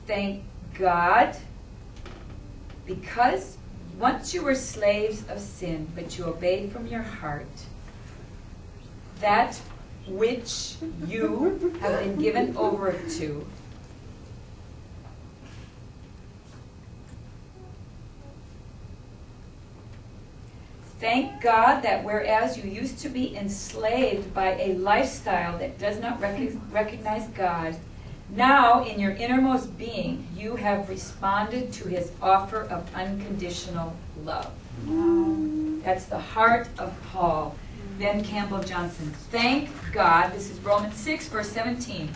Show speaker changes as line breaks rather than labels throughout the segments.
thank God, because once you were slaves of sin, but you obeyed from your heart that which you have been given over to. Thank God that whereas you used to be enslaved by a lifestyle that does not recognize God, now in your innermost being you have responded to his offer of unconditional love. That's the heart of Paul. Ben Campbell Johnson. Thank God, this is Romans 6, verse 17.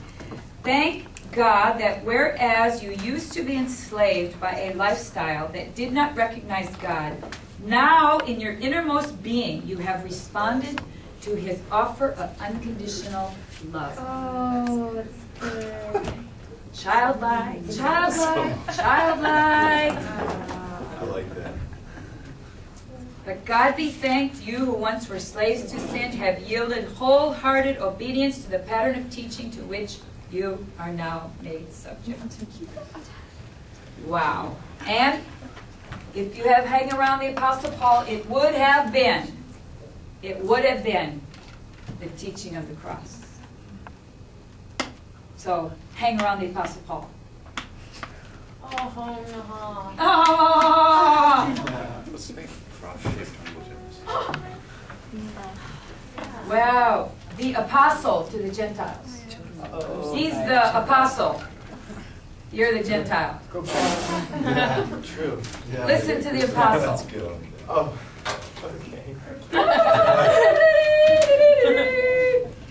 Thank God that whereas you used to be enslaved by a lifestyle that did not recognize God, now in your innermost being you have responded to his offer of unconditional love.
Oh, that's good.
Childlike, childlike, childlike.
I like that.
But God be thanked, you who once were slaves to sin have yielded wholehearted obedience to the pattern of teaching to which you are now made subject. Wow. And if you have hanging around the Apostle Paul, it would have been the teaching of the cross. So hang around the Apostle Paul.
Oh, no.
Oh! Wow, the apostle to the Gentiles. He's the apostle. You're the Gentile.
True. Yeah.
Listen to the apostle.
That's good. Oh, okay.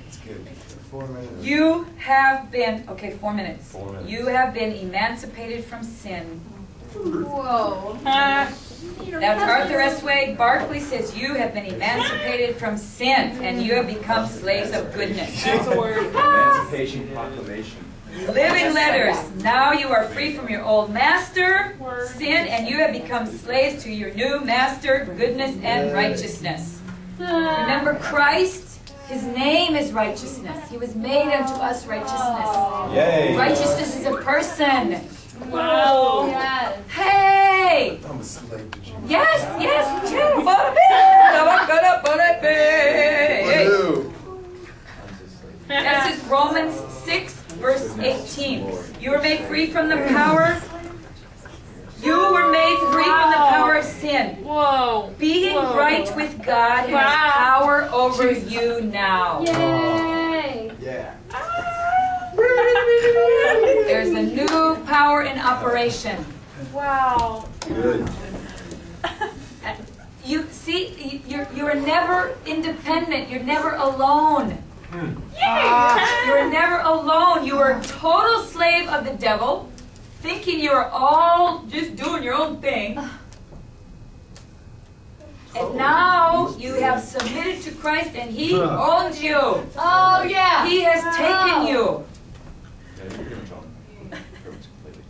That's good. 4 minutes.
You have been, okay, 4 minutes.
4 minutes.
You have been emancipated from sin.
Whoa.
That's Arthur S. Wade. Barclay says you have been emancipated from sin and you have become slaves of goodness.
That's a word.
Emancipation Proclamation.
Living letters. Now you are free from your old master, sin, and you have become slaves to your new master, goodness and righteousness. Remember Christ? His name is righteousness. He was made unto us righteousness.
Yay.
Righteousness is a person.
Wow. Yes.
Hey!
I'm a slave to Jesus.
Yes, true. That's just Romans 6, verse 18. You were made free from the power. You were made free from the power of sin.
Whoa.
Being right with God has power over you now.
Yay.
Yeah.
There's a new power in operation.
Wow.
Good.
You see, you're never independent. You're never alone. You're never alone. You are a total slave of the devil, thinking you're all just doing your own thing. And now you have submitted to Christ and he owns you.
Oh, yeah.
He has taken you.
Yeah, you're doing John. Completely.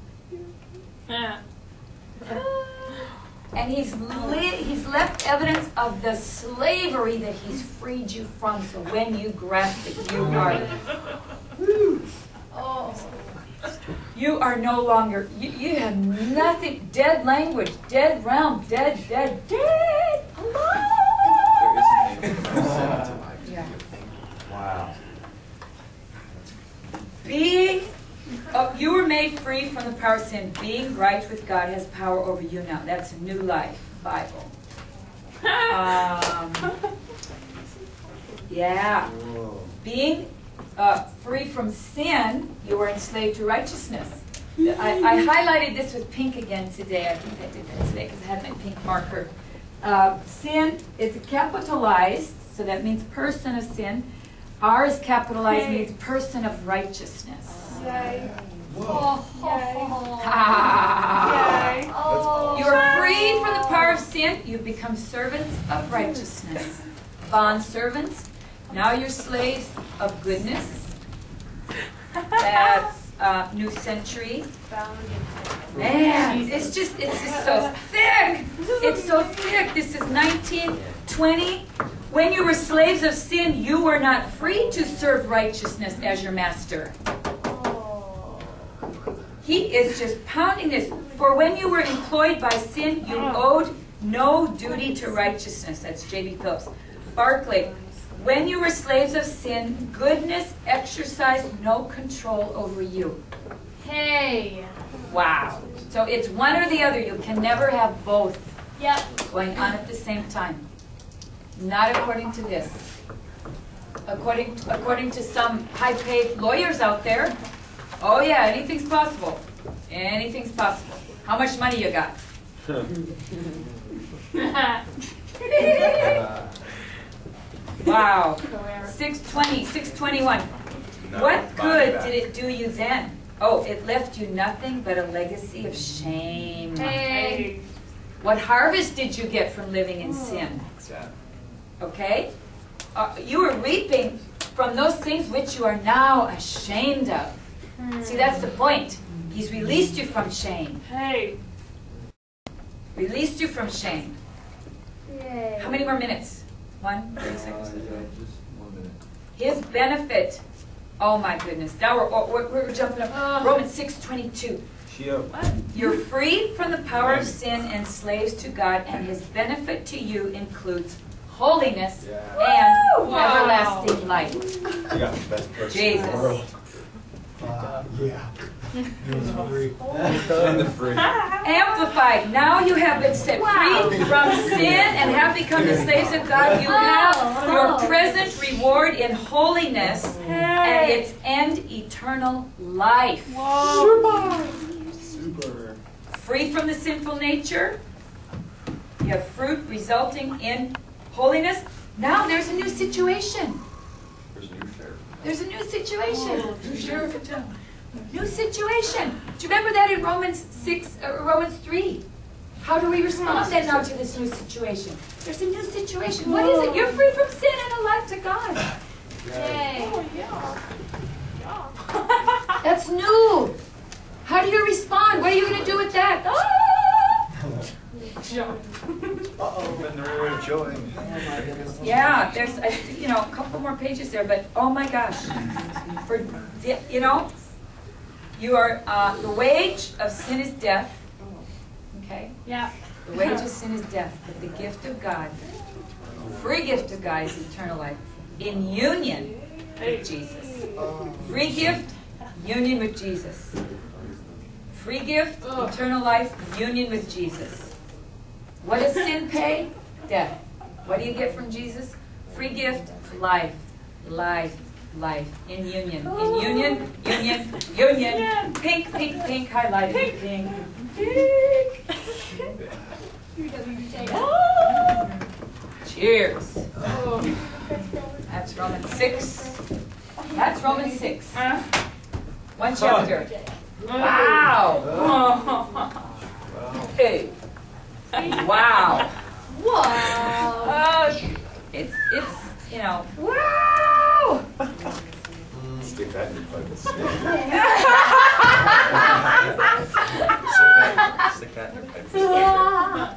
And he's left evidence of the slavery that he's freed you from. So when you grasp it, you are no longer, you have nothing, dead language, dead realm, dead. Hello?
There isn't anything from sin to life.
Yeah.
Wow.
You were made free from the power of sin. Being right with God has power over you now. That's a New Life Bible. Yeah.
Whoa.
Being free from sin, you were enslaved to righteousness. I highlighted this with pink again today. I think I did that today because I had my pink marker. Sin is capitalized, so that means person of sin. R is capitalized, means person of righteousness.
Yay.
Whoa.
Ah.
Yay.
You are free from the power of sin. You've become servants of righteousness. Bond servants. Now you're slaves of goodness. That's New Century. Man, it's just so thick. It's so thick. This is 1920. When you were slaves of sin, you were not free to serve righteousness as your master. He is just pounding this. For when you were employed by sin, you owed no duty to righteousness. That's J.B. Phillips. Barclay, when you were slaves of sin, goodness exercised no control over you.
Hey.
Wow. So it's one or the other. You can never have both
Yep.
going on at the same time. Not according to this. According to some high-paid lawyers out there, oh yeah, anything's possible. Anything's possible. How much money you got? Wow. 620, 621. What good did it do you then? Oh, it left you nothing but a legacy of shame.
Hey.
What harvest did you get from living in sin? Okay? You were reaping from those things which you are now ashamed of. See, that's the point. He's released you from shame.
Hey.
Released you from shame.
Yay.
How many more minutes? 1, 30 seconds.
Just 1 minute.
His benefit. Oh my goodness. Now we're jumping up. Romans 6:22. You're free from the power of sin and slaves to God, and his benefit to you includes holiness and everlasting life.
You got the best person
Jesus.
in the world.
Yeah.
And the free.
Amplified. Now you have been set free from sin and have become the slaves of God. You have your present reward in holiness and its end eternal life.
Super.
Free from the sinful nature. You have fruit resulting in holiness. Now there's a new situation.
There's a new sheriff.
There's a new situation. New sheriff in town. New situation. Do you remember that in Romans 3? How do we respond then now to this new situation? There's a new situation. What is it? You're free from sin and alive to God.
Yay.
That's new. How do you respond? What are you going to do with that?
Open the river of joy.
Yeah, there's a couple more pages there, but oh my gosh, you are the wage of sin is death. Okay,
Yeah.
the wage of sin is death, but the gift of God, free gift of God, is eternal life in union with Jesus. Free gift, union with Jesus. Free gift, eternal life, union with Jesus. What does sin pay? Death. What do you get from Jesus? Free gift, life, life, life, in union. In union, union, union. Pink, pink, pink, highlighted pink. Cheers. That's Romans 6. That's Romans 6. One chapter. Wow. Hey. Wow.
Whoa.
It's wow.
Stick that in your fucking stick. Stick that in your fucking stick. Yeah.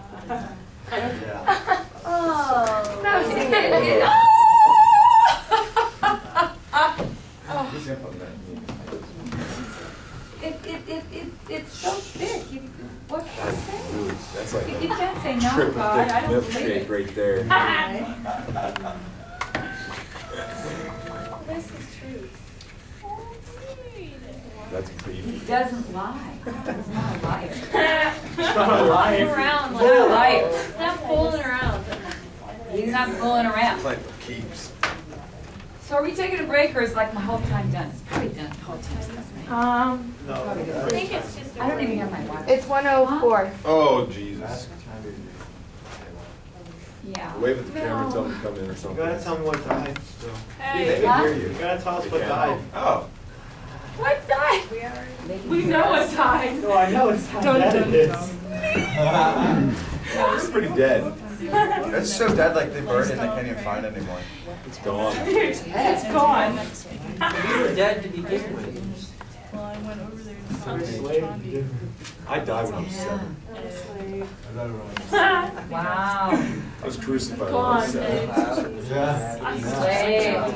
Oh.
He's gonna put that in.
It's so thick. What can you say?
That's like
You can't say
a
no,
triple
God. I
thick
don't believe
milkshake
it.
right there.
This is true.
That's beef.
He doesn't lie. He's not a liar.
Fooling around
He's not a liar.
It's not fooling around.
He's not fooling around.
Like keeps.
So are we taking a break, or is like my whole time done? It's probably done. The whole time's done. Probably
I
done.
think it's just a
I don't even have my watch.
It's 1:04.
Oh Jesus.
Yeah.
Wave at the camera and tell them to come in or
You
something.
gotta tell me what died. So.
Hey.
They can hear you.
You gotta tell us
They
what
can.
died.
Oh.
What died?
We
know what died.
No, I know it's how dead it is.
It's pretty dead.
It's so dead, like they burned it and they can't even find it anymore.
It's gone.
It's gone.
We were dead to begin with.
I died when I was 7.
Wow.
I was crucified when I was 7.
Yeah.
Slave.